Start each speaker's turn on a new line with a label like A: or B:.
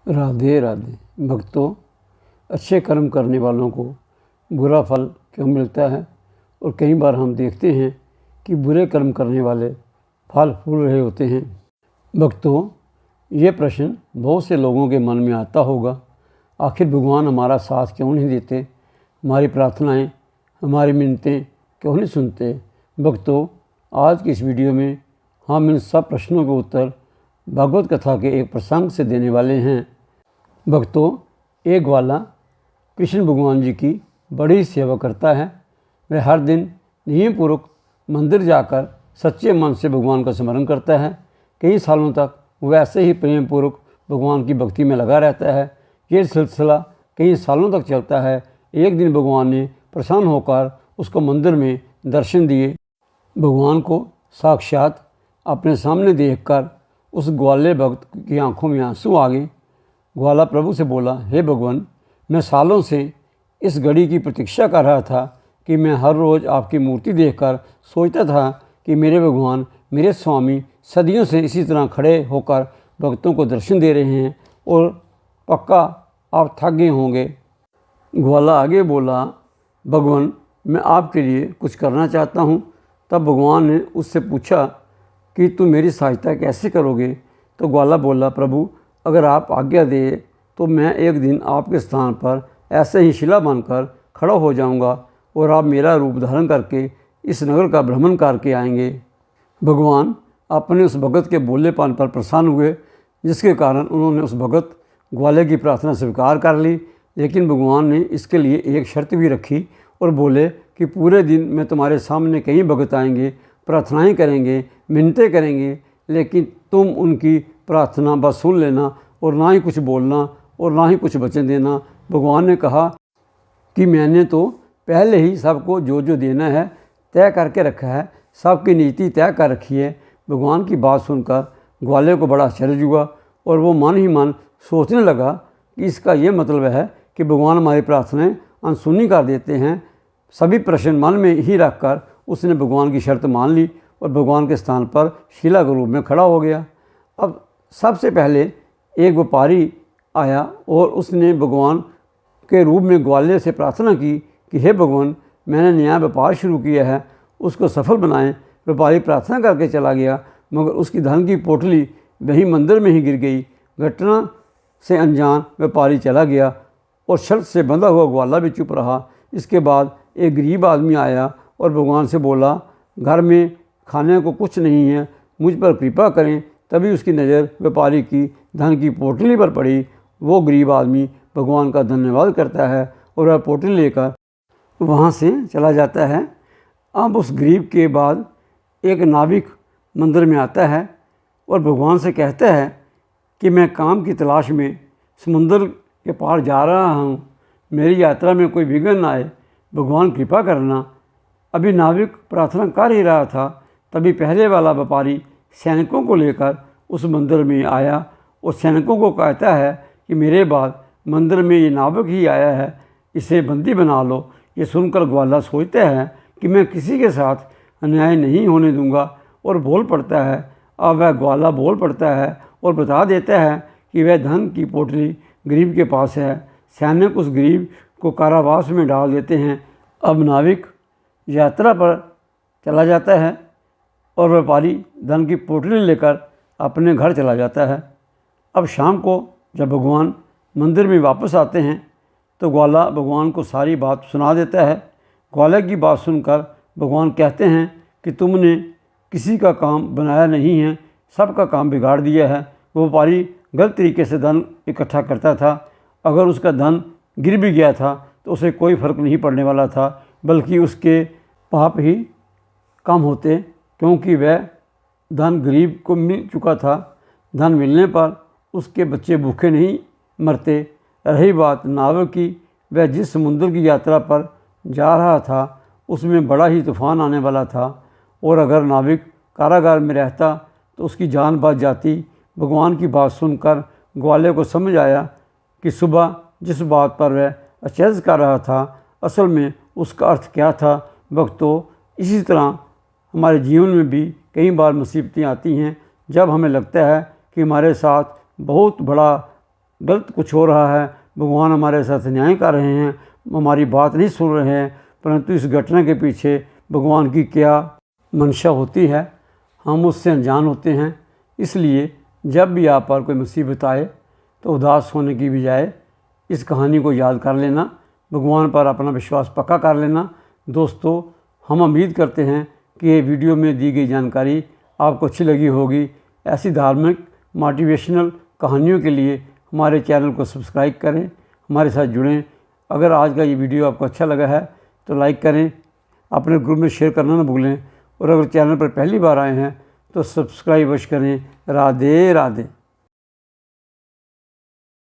A: राधे राधे। भक्तों, अच्छे कर्म करने वालों को बुरा फल क्यों मिलता है और कई बार हम देखते हैं कि बुरे कर्म करने वाले फल फूल रहे होते हैं। भक्तों, ये प्रश्न बहुत से लोगों के मन में आता होगा, आखिर भगवान हमारा साथ क्यों नहीं देते, हमारी प्रार्थनाएं, हमारी मिन्नतें क्यों नहीं सुनते। भक्तों, आज की इस वीडियो में हम इन सब प्रश्नों के उत्तर भागवत कथा के एक प्रसंग से देने वाले हैं। भक्तों, एक ग्वाला कृष्ण भगवान जी की बड़ी सेवा करता है। वह हर दिन नियमपूर्वक मंदिर जाकर सच्चे मन से भगवान का स्मरण करता है। कई सालों तक वह ऐसे ही प्रेम पूर्वक भगवान की भक्ति में लगा रहता है। ये सिलसिला कई सालों तक चलता है। एक दिन भगवान ने प्रसन्न होकर उसको मंदिर में दर्शन दिए। भगवान को साक्षात अपने सामने देखकर उस ग्वाले भक्त की आंखों में आंसू आ गए। ग्वाला प्रभु से बोला, हे भगवान, मैं सालों से इस घड़ी की प्रतीक्षा कर रहा था कि मैं हर रोज़ आपकी मूर्ति देखकर सोचता था कि मेरे भगवान, मेरे स्वामी सदियों से इसी तरह खड़े होकर भक्तों को दर्शन दे रहे हैं और पक्का आप थक गए होंगे। ग्वाला आगे बोला, भगवान, मैं आपके लिए कुछ करना चाहता हूँ। तब भगवान ने उससे पूछा कि तुम मेरी सहायता कैसे करोगे। तो ग्वाला बोला, प्रभु, अगर आप आज्ञा दे तो मैं एक दिन आपके स्थान पर ऐसे ही शिला बनकर खड़ा हो जाऊंगा और आप मेरा रूप धारण करके इस नगर का भ्रमण करके आएंगे। भगवान अपने उस भगत के बोलेपन पर प्रसन्न हुए, जिसके कारण उन्होंने उस भगत ग्वाले की प्रार्थना स्वीकार कर ली। लेकिन भगवान ने इसके लिए एक शर्त भी रखी और बोले कि पूरे दिन मैं तुम्हारे सामने कई भगत आएंगे, प्रार्थनाएं करेंगे, मिन्नतें करेंगे, लेकिन तुम उनकी प्रार्थना बस सुन लेना और ना ही कुछ बोलना और ना ही कुछ वचन देना। भगवान ने कहा कि मैंने तो पहले ही सबको जो जो देना है तय करके रखा है, सबकी नीति तय कर रखी है। भगवान की बात सुनकर ग्वाले को बड़ा आश्चर्य हुआ और वो मन ही मन सोचने लगा कि इसका ये मतलब है कि भगवान हमारी प्रार्थनाएं अनसुनी कर देते हैं। सभी प्रश्न मन में ही रखकर उसने भगवान की शर्त मान ली और भगवान के स्थान पर शिला के रूप में खड़ा हो गया। अब सबसे पहले एक व्यापारी आया और उसने भगवान के रूप में ग्वाले से प्रार्थना की कि हे भगवान, मैंने नया व्यापार शुरू किया है, उसको सफल बनाएं। व्यापारी प्रार्थना करके चला गया, मगर उसकी धन की पोटली वही मंदिर में ही गिर गई। घटना से अनजान व्यापारी चला गया और शर्त से बंधा हुआ ग्वाला भी चुप रहा। इसके बाद एक गरीब आदमी आया और भगवान से बोला, घर में खाने को कुछ नहीं है, मुझ पर कृपा करें। तभी उसकी नज़र व्यापारी की धन की पोटली पर पड़ी। वो गरीब आदमी भगवान का धन्यवाद करता है और वह पोटली लेकर वहाँ से चला जाता है। अब उस गरीब के बाद एक नाविक मंदिर में आता है और भगवान से कहता है कि मैं काम की तलाश में समुद्र के पार जा रहा हूँ, मेरी यात्रा में कोई विघ्न ना आए, भगवान कृपा करना। अभी नाविक प्रार्थना कर ही रहा था, तभी पहले वाला व्यापारी सैनिकों को लेकर उस मंदिर में आया और सैनिकों को कहता है कि मेरे बाद मंदिर में ये नाविक ही आया है, इसे बंदी बना लो। ये सुनकर ग्वाला सोचता है कि मैं किसी के साथ अन्याय नहीं होने दूंगा और बोल पड़ता है। अब वह ग्वाला बोल पड़ता है और बता देता है कि वह धन की पोटली गरीब के पास है। सैनिक उस गरीब को कारावास में डाल देते हैं। अब नाविक यात्रा पर चला जाता है और व्यापारी धन की पोटली लेकर अपने घर चला जाता है। अब शाम को जब भगवान मंदिर में वापस आते हैं तो ग्वाला भगवान को सारी बात सुना देता है। ग्वाले की बात सुनकर भगवान कहते हैं कि तुमने किसी का काम बनाया नहीं है, सबका काम बिगाड़ दिया है। वो व्यापारी गलत तरीके से धन इकट्ठा करता था। अगर उसका धन गिर भी गया था तो उसे कोई फ़र्क नहीं पड़ने वाला था, बल्कि उसके पाप ही कम होते, क्योंकि वह धन गरीब को मिल चुका था। धन मिलने पर उसके बच्चे भूखे नहीं मरते। रही बात नाविक की, वह जिस समुद्र की यात्रा पर जा रहा था उसमें बड़ा ही तूफान आने वाला था और अगर नाविक कारागार में रहता तो उसकी जान बच जाती। भगवान की बात सुनकर ग्वाले को समझ आया कि सुबह जिस बात पर वह अचरज कर रहा था, असल में उसका अर्थ क्या था। भक्तों, इसी तरह हमारे जीवन में भी कई बार मुसीबतें आती हैं, जब हमें लगता है कि हमारे साथ बहुत बड़ा गलत कुछ हो रहा है, भगवान हमारे साथ न्याय कर रहे हैं, हमारी बात नहीं सुन रहे हैं, परंतु इस घटना के पीछे भगवान की क्या मंशा होती है हम उससे अनजान होते हैं। इसलिए जब भी आप पर कोई मुसीबत आए तो उदास होने की बजाय इस कहानी को याद कर लेना, भगवान पर अपना विश्वास पक्का कर लेना। दोस्तों, हम उम्मीद करते हैं कि ये वीडियो में दी गई जानकारी आपको अच्छी लगी होगी। ऐसी धार्मिक मोटिवेशनल कहानियों के लिए हमारे चैनल को सब्सक्राइब करें, हमारे साथ जुड़ें। अगर आज का ये वीडियो आपको अच्छा लगा है तो लाइक करें, अपने ग्रुप में शेयर करना ना भूलें, और अगर चैनल पर पहली बार आए हैं तो सब्सक्राइब अवश्य करें। राधे राधे।